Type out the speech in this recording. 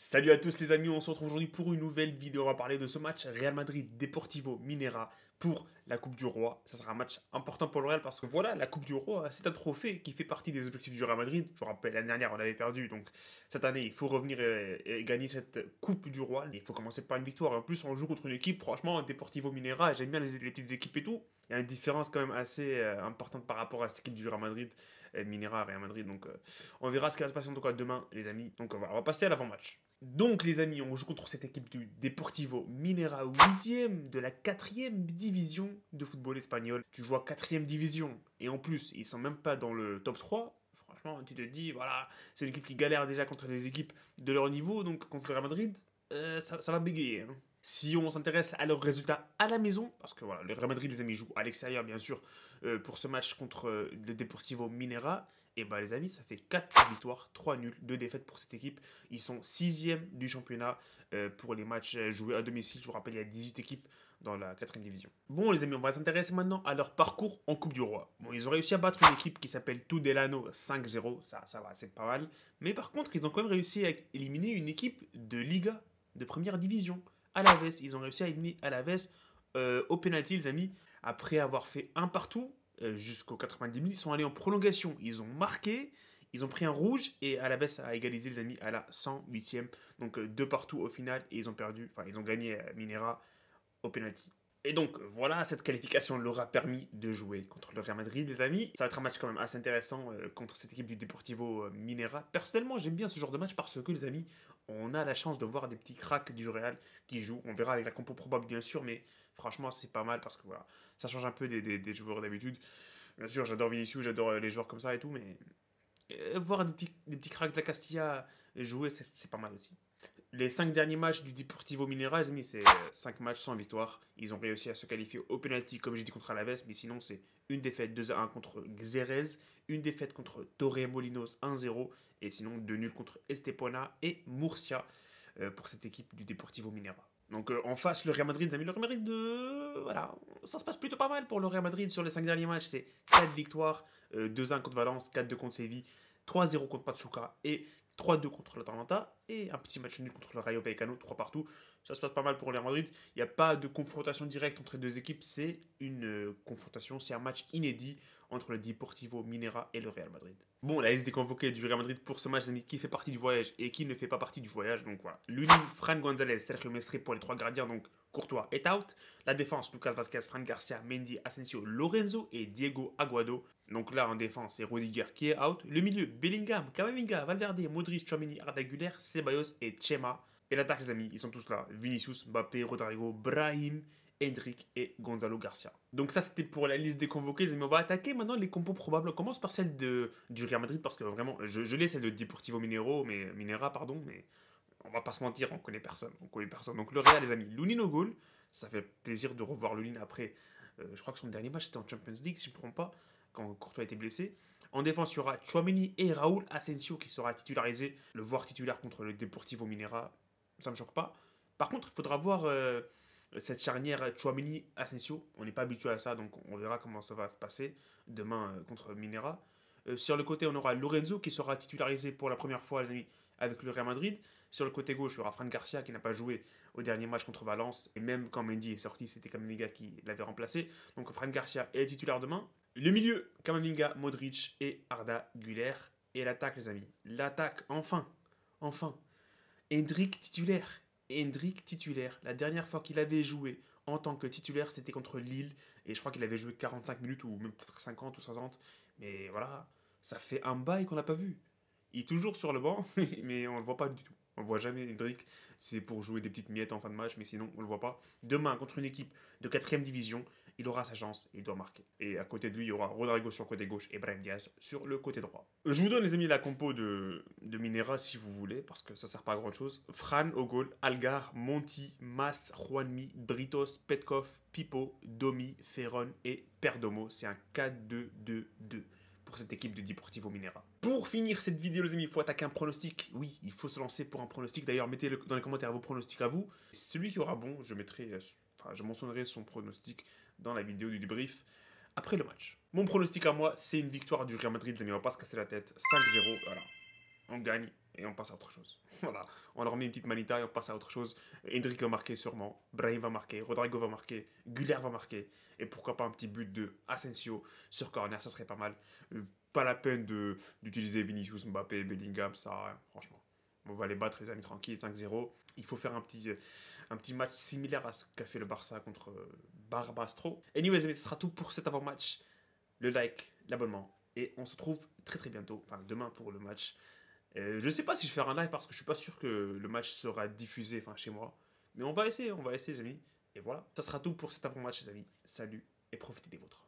Salut à tous les amis, on se retrouve aujourd'hui pour une nouvelle vidéo. On va parler de ce match Real Madrid-Deportivo Minera pour la Coupe du Roi. Ça sera un match important pour le Real parce que voilà, la Coupe du Roi, c'est un trophée qui fait partie des objectifs du Real Madrid. Je vous rappelle, l'année dernière, on avait perdu, donc cette année, il faut revenir et gagner cette Coupe du Roi. Il faut commencer par une victoire. Et en plus, on joue contre une équipe, franchement, Deportivo Minera, j'aime bien les petites équipes et tout. Il y a une différence quand même assez importante par rapport à cette équipe du Real Madrid, Minera, Real Madrid. Donc on verra ce qui va se passer en tout cas demain, les amis. Donc voilà, on va passer à l'avant-match. Donc les amis, on joue contre cette équipe du Deportivo Minera, 8e de la 4e division de football espagnol. Tu joues à 4e division et en plus, ils sont même pas dans le top 3. Franchement, tu te dis, voilà, c'est une équipe qui galère déjà contre les équipes de leur niveau, donc contre le Real Madrid, ça va bégayer. Hein. Si on s'intéresse à leurs résultats à la maison, parce que voilà, le Real Madrid, les amis, joue à l'extérieur, bien sûr, pour ce match contre le Deportivo Minera, et bah les amis, ça fait 4 victoires, 3 nuls, 2 défaites pour cette équipe. Ils sont 6e du championnat pour les matchs joués à domicile. Je vous rappelle, il y a 18 équipes dans la 4e division. Bon les amis, on va s'intéresser maintenant à leur parcours en Coupe du Roi. Bon, ils ont réussi à battre une équipe qui s'appelle Tudelano 5-0, ça va, c'est pas mal. Mais par contre, ils ont quand même réussi à éliminer une équipe de Liga, de première division. Alaves, ils ont réussi à éliminer Alaves au penalty, les amis. Après avoir fait un partout, jusqu'aux 90 minutes, ils sont allés en prolongation. Ils ont marqué, ils ont pris un rouge et Alaves a égalisé les amis à la 108e. Donc 2 partout au final et ils ont perdu, enfin ils ont gagné Minera au penalty. Et donc voilà, cette qualification leur a permis de jouer contre le Real Madrid, les amis. Ça va être un match quand même assez intéressant contre cette équipe du Deportivo Minera. Personnellement, j'aime bien ce genre de match parce que les amis, on a la chance de voir des petits cracks du Real qui jouent. On verra avec la compo probable bien sûr, mais franchement c'est pas mal parce que voilà, ça change un peu des joueurs d'habitude. Bien sûr, j'adore Vinicius, j'adore les joueurs comme ça et tout, mais voir des petits cracks de la Castilla jouer, c'est pas mal aussi. Les 5 derniers matchs du Deportivo Minera, les amis, c'est 5 matchs sans victoire. Ils ont réussi à se qualifier au penalty, comme j'ai dit, contre Alaves, mais sinon, c'est une défaite 2-1 contre Xerez, une défaite contre Torremolinos 1-0, et sinon 2 nuls contre Estepona et Murcia pour cette équipe du Deportivo Minera. Donc en face, le Real Madrid, les amis, le Real Madrid, voilà, ça se passe plutôt pas mal pour le Real Madrid sur les 5 derniers matchs. C'est 4 victoires, 2-1 contre Valence, 4-2 contre Séville, 3-0 contre Pachuca et 3-2 contre l'Atalanta et un petit match nul contre le Rayo Vallecano, 3 partout. Ça se passe pas mal pour le Real Madrid. Il n'y a pas de confrontation directe entre les deux équipes, c'est une confrontation, c'est un match inédit entre le Deportivo Minera et le Real Madrid. Bon, la liste des convoqués du Real Madrid pour ce match, qui fait partie du voyage et qui ne fait pas partie du voyage. Donc voilà. L'Uni, Fran González, Sergio Mestre pour les 3 gardiens, donc Courtois est out. La défense, Lucas Vázquez, Fran Garcia, Mendy, Asensio, Lorenzo et Diego Aguado. Donc là, en défense, c'est Rudiger qui est out. Le milieu, Bellingham, Camavinga, Valverde, Modric, Tchouaméni, Arda Güler, Ceballos et Chema. Et l'attaque, les amis, ils sont tous là. Vinicius, Mbappé, Rodrigo, Brahim, Hendrick et Gonzalo Garcia. Donc ça, c'était pour la liste des convoqués, les amis. On va attaquer maintenant les compos probables. On commence par celle du Real Madrid, parce que vraiment, je l'ai, celle de Deportivo Minera, pardon, mais on va pas se mentir, on connaît personne. Donc le Real, les amis, Lunin au goal. Ça fait plaisir de revoir Lunin après. Je crois que son dernier match, c'était en Champions League, si je ne me trompe pas, quand Courtois a été blessé. En défense, il y aura Tchouaméni et Raúl Asensio qui sera titularisé. Le voir titulaire contre le Deportivo Minera, ça ne me choque pas. Par contre, il faudra voir cette charnière Tchouaméni-Asensio. On n'est pas habitué à ça, donc on verra comment ça va se passer demain contre Minera. Sur le côté, on aura Lorenzo qui sera titularisé pour la première fois, les amis, avec le Real Madrid. Sur le côté gauche, il y aura Fran Garcia qui n'a pas joué au dernier match contre Valence. Et même quand Mendy est sorti, c'était Camavinga qui l'avait remplacé. Donc Fran Garcia est titulaire demain. Le milieu, Camavinga, Modric et Arda Güler. Et l'attaque, les amis. L'attaque, enfin. Hendrick titulaire. Hendrick titulaire. La dernière fois qu'il avait joué en tant que titulaire, c'était contre Lille. Et je crois qu'il avait joué 45 minutes ou même peut-être 50 ou 60. Mais voilà, ça fait un bail qu'on l'a pas vu. Il est toujours sur le banc, mais on le voit pas du tout. On le voit jamais, Hendrick. C'est pour jouer des petites miettes en fin de match, mais sinon, on le voit pas. Demain, contre une équipe de 4ème division, il aura sa chance et il doit marquer. Et à côté de lui, il y aura Rodrigo sur le côté gauche et Brahim Diaz sur le côté droit. Je vous donne, les amis, la compo de Minera si vous voulez, parce que ça sert pas à grand chose. Fran au goal, Algar, Monti, Mas, Juanmi, Britos, Petkov, Pipo, Domi, Ferron et Perdomo. C'est un 4-2-2-2 pour cette équipe de Deportivo Minera. Pour finir cette vidéo, les amis, il faut attaquer un pronostic. Oui, il faut se lancer pour un pronostic. D'ailleurs, mettez dans les commentaires vos pronostics à vous. Celui qui aura bon, je mentionnerai son pronostic dans la vidéo du débrief après le match. Mon pronostic à moi, c'est une victoire du Real Madrid, les amis. On va pas se casser la tête. 5-0, voilà. on gagne et on passe à autre chose. Voilà, on leur met une petite manita et on passe à autre chose. Hendrick va marquer sûrement, Brahim va marquer, Rodrigo va marquer, Güler va marquer, et pourquoi pas un petit but de Asensio sur corner, ça serait pas mal. Pas la peine d'utiliser Vinicius, Mbappé, Bellingham, ça, franchement. On va les battre, les amis, tranquilles, 5-0. Il faut faire un petit match similaire à ce qu'a fait le Barça contre Barbastro. Anyways, ce sera tout pour cet avant-match. Le like, l'abonnement. Et on se retrouve très très bientôt, enfin demain pour le match. Je ne sais pas si je vais faire un live parce que je suis pas sûr que le match sera diffusé enfin, chez moi. Mais on va essayer les amis. Et voilà, ça sera tout pour cet avant-match les amis. Salut et profitez des vôtres.